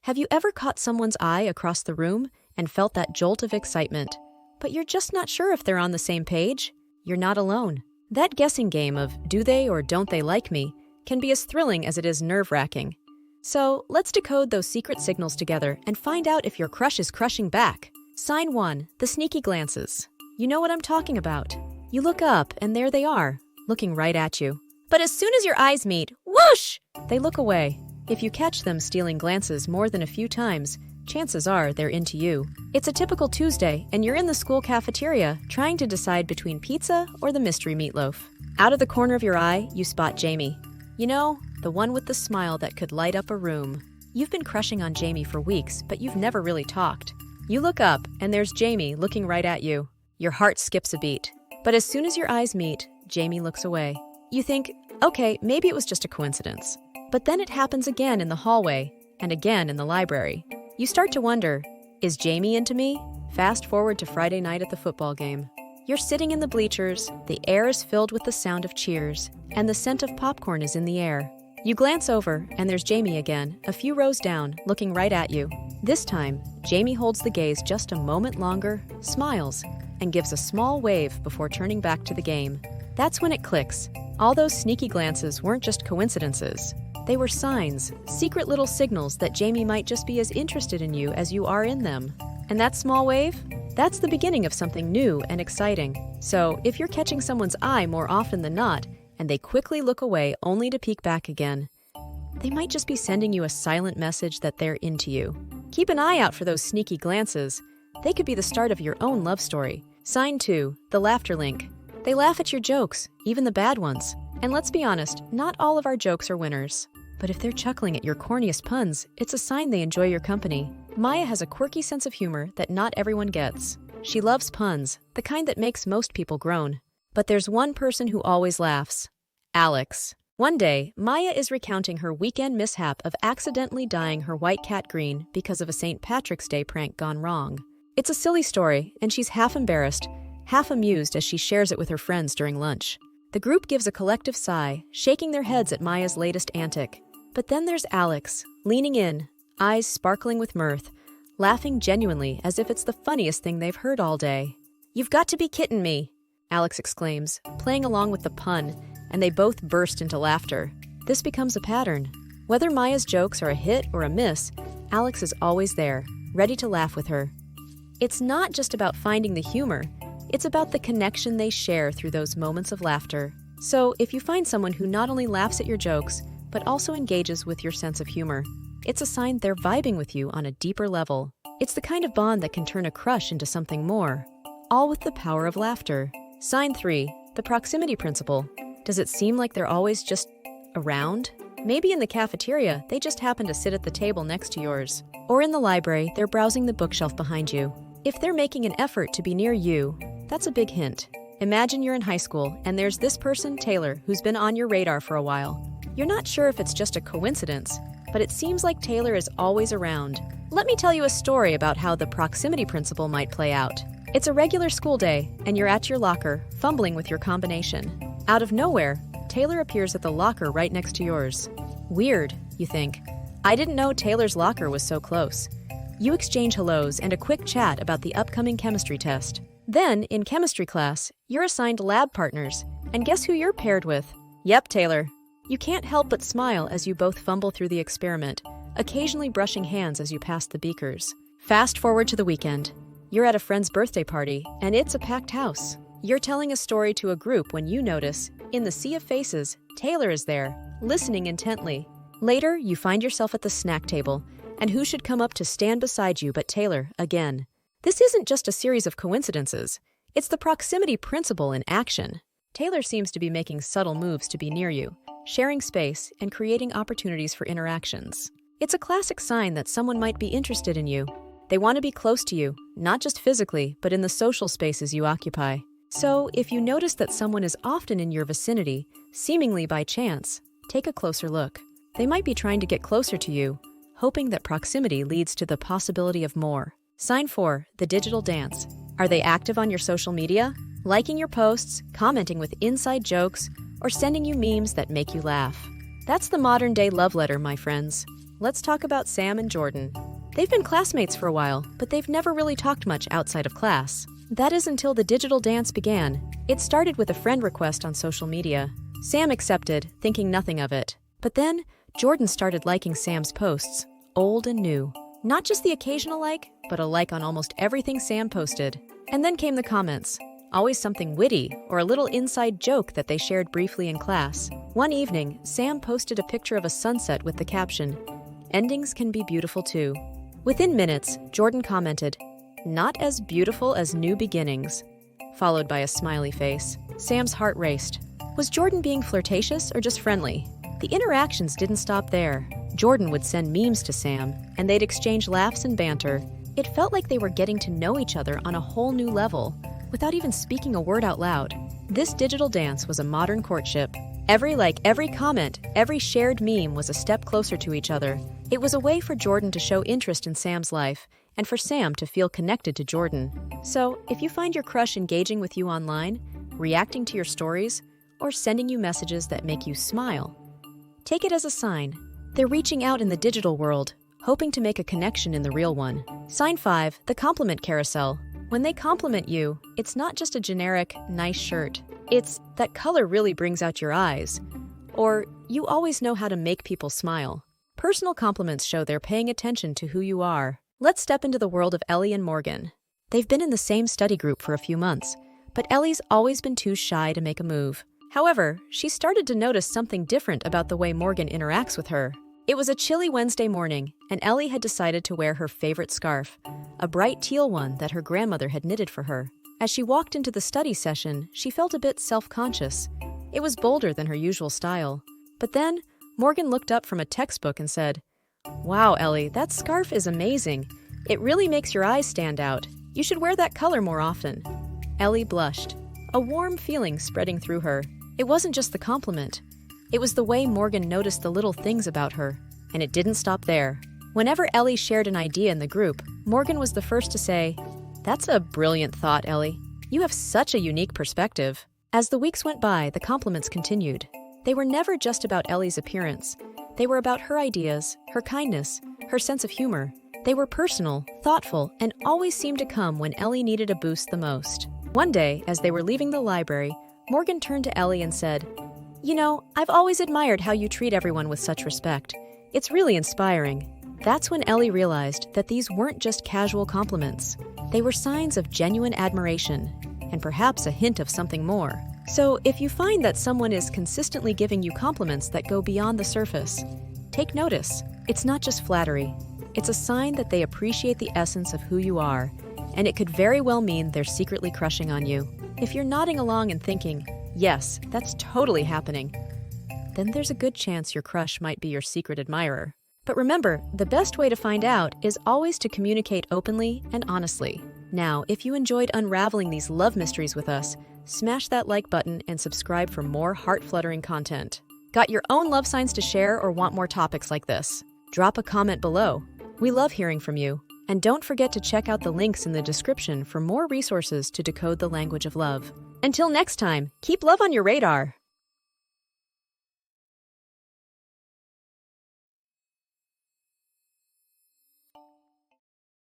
Have you ever caught someone's eye across the room and felt that jolt of excitement, but you're just not sure if they're on the same page? You're not alone. That guessing game of do they or don't they like me can be as thrilling as it is nerve-wracking. So let's decode those secret signals together and find out if your crush is crushing back. Sign 1, the sneaky glances. You know what I'm talking about. You look up and there they are, looking right at you. But as soon as your eyes meet, whoosh! They look away. If you catch them stealing glances more than a few times, chances are they're into you. It's a typical Tuesday, and you're in the school cafeteria trying to decide between pizza or the mystery meatloaf. Out of the corner of your eye, you spot Jamie. You know, the one with the smile that could light up a room. You've been crushing on Jamie for weeks, but you've never really talked. You look up, and there's Jamie looking right at you. Your heart skips a beat. But as soon as your eyes meet, Jamie looks away. You think, okay, maybe it was just a coincidence. But then it happens again in the hallway, and again in the library. You start to wonder, is Jamie into me? Fast forward to Friday night at the football game. You're sitting in the bleachers, the air is filled with the sound of cheers, and the scent of popcorn is in the air. You glance over, and there's Jamie again, a few rows down, looking right at you. This time, Jamie holds the gaze just a moment longer, smiles, and gives a small wave before turning back to the game. That's when it clicks. All those sneaky glances weren't just coincidences. They were signs, secret little signals that Jamie might just be as interested in you as you are in them. And that small wave? That's the beginning of something new and exciting. So, if you're catching someone's eye more often than not, and they quickly look away only to peek back again, they might just be sending you a silent message that they're into you. Keep an eye out for those sneaky glances. They could be the start of your own love story. Sign 2, the laughter link. They laugh at your jokes, even the bad ones. And let's be honest, not all of our jokes are winners. But if they're chuckling at your corniest puns, it's a sign they enjoy your company. Maya has a quirky sense of humor that not everyone gets. She loves puns, the kind that makes most people groan. But there's one person who always laughs. Alex. One day, Maya is recounting her weekend mishap of accidentally dyeing her white cat green because of a St. Patrick's Day prank gone wrong. It's a silly story, and she's half embarrassed, half amused as she shares it with her friends during lunch. The group gives a collective sigh, shaking their heads at Maya's latest antic. But then there's Alex, leaning in, eyes sparkling with mirth, laughing genuinely as if it's the funniest thing they've heard all day. "You've got to be kidding me," Alex exclaims, playing along with the pun, and they both burst into laughter. This becomes a pattern. Whether Maya's jokes are a hit or a miss, Alex is always there, ready to laugh with her. It's not just about finding the humor, it's about the connection they share through those moments of laughter. So if you find someone who not only laughs at your jokes, but also engages with your sense of humor, it's a sign they're vibing with you on a deeper level. It's the kind of bond that can turn a crush into something more, all with the power of laughter. Sign 3, the proximity principle. Does it seem like they're always just around? Maybe in the cafeteria, they just happen to sit at the table next to yours. Or in the library, they're browsing the bookshelf behind you. If they're making an effort to be near you, that's a big hint. Imagine you're in high school, and there's this person, Taylor, who's been on your radar for a while. You're not sure if it's just a coincidence, but it seems like Taylor is always around. Let me tell you a story about how the proximity principle might play out. It's a regular school day, and you're at your locker, fumbling with your combination. Out of nowhere, Taylor appears at the locker right next to yours. Weird, you think. I didn't know Taylor's locker was so close. You exchange hellos and a quick chat about the upcoming chemistry test. Then, in chemistry class, you're assigned lab partners, and guess who you're paired with? Yep, Taylor. You can't help but smile as you both fumble through the experiment, occasionally brushing hands as you pass the beakers. Fast forward to the weekend. You're at a friend's birthday party, and it's a packed house. You're telling a story to a group when you notice, in the sea of faces, Taylor is there, listening intently. Later, you find yourself at the snack table, and who should come up to stand beside you but Taylor again? This isn't just a series of coincidences. It's the proximity principle in action. Taylor seems to be making subtle moves to be near you, sharing space and creating opportunities for interactions. It's a classic sign that someone might be interested in you. They want to be close to you, not just physically, but in the social spaces you occupy. So, if you notice that someone is often in your vicinity, seemingly by chance, take a closer look. They might be trying to get closer to you, hoping that proximity leads to the possibility of more. Sign 4, the digital dance. Are they active on your social media? Liking your posts, commenting with inside jokes, or sending you memes that make you laugh? That's the modern-day love letter, my friends. let's talk about Sam and Jordan. They've been classmates for a while, but they've never really talked much outside of class. That is until the digital dance began. It started with a friend request on social media. Sam accepted, thinking nothing of it. But then, Jordan started liking Sam's posts, old and new. Not just the occasional like, but a like on almost everything Sam posted. And then came the comments. Always something witty or a little inside joke that they shared briefly in class. One evening, Sam posted a picture of a sunset with the caption, "Endings can be beautiful too." Within minutes, Jordan commented, "Not as beautiful as new beginnings," followed by a smiley face. Sam's heart raced. Was Jordan being flirtatious or just friendly? The interactions didn't stop there. Jordan would send memes to Sam, and they'd exchange laughs and banter. It felt like they were getting to know each other on a whole new level, without even speaking a word out loud. This digital dance was a modern courtship. Every like, every comment, every shared meme was a step closer to each other. It was a way for Jordan to show interest in Sam's life, and for Sam to feel connected to Jordan. So, if you find your crush engaging with you online, reacting to your stories, or sending you messages that make you smile, take it as a sign. They're reaching out in the digital world, hoping to make a connection in the real one. Sign 5, the compliment carousel. When they compliment you, it's not just a generic, nice shirt. It's, that color really brings out your eyes. Or, you always know how to make people smile. Personal compliments show they're paying attention to who you are. Let's step into the world of Ellie and Morgan. They've been in the same study group for a few months, but Ellie's always been too shy to make a move. However, she started to notice something different about the way Morgan interacts with her. It was a chilly Wednesday morning, and Ellie had decided to wear her favorite scarf, a bright teal one that her grandmother had knitted for her. As she walked into the study session, she felt a bit self-conscious. It was bolder than her usual style. But then, Morgan looked up from a textbook and said, "Wow, Ellie, that scarf is amazing. It really makes your eyes stand out. You should wear that color more often." Ellie blushed, a warm feeling spreading through her. It wasn't just the compliment. It was the way Morgan noticed the little things about her, and it didn't stop there. Whenever Ellie shared an idea in the group, Morgan was the first to say, "That's a brilliant thought, Ellie. You have such a unique perspective." As the weeks went by, the compliments continued. They were never just about Ellie's appearance. They were about her ideas, her kindness, her sense of humor. They were personal, thoughtful, and always seemed to come when Ellie needed a boost the most. One day, as they were leaving the library, Morgan turned to Ellie and said, "You know, I've always admired how you treat everyone with such respect. It's really inspiring." That's when Ellie realized that these weren't just casual compliments. They were signs of genuine admiration, and perhaps a hint of something more. So, if you find that someone is consistently giving you compliments that go beyond the surface, take notice. It's not just flattery. It's a sign that they appreciate the essence of who you are, and it could very well mean they're secretly crushing on you. If you're nodding along and thinking, "Yes, that's totally happening," then there's a good chance your crush might be your secret admirer. But remember, the best way to find out is always to communicate openly and honestly. Now, if you enjoyed unraveling these love mysteries with us, smash that like button and subscribe for more heart-fluttering content. Got your own love signs to share or want more topics like this? Drop a comment below. We love hearing from you. And don't forget to check out the links in the description for more resources to decode the language of love. Until next time, keep love on your radar.